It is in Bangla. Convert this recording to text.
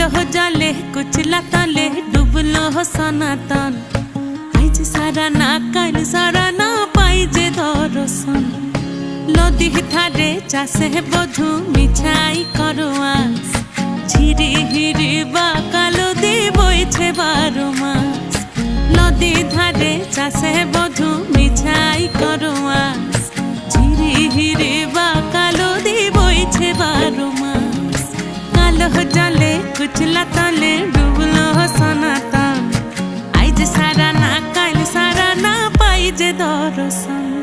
কালো জলে কুচলা তলে ডুবলো সনাতন আইজ সারা না কাল সারা না পাই যে দর্শন নদী ধারে চাষে বধু মিছাই করোয়াস ঝিরি হিরি বা কালো দি বইছে 12 মাস নদী ধারে চাষে বধু মিছাই করোয়াস ঝিরি হিরি বা কালো দি বইছে 12 মাস কালো জলে কুচলা তলে ডুবলো সনাতন আইজ সারা না কাল সারা না পাই যে দর্শন।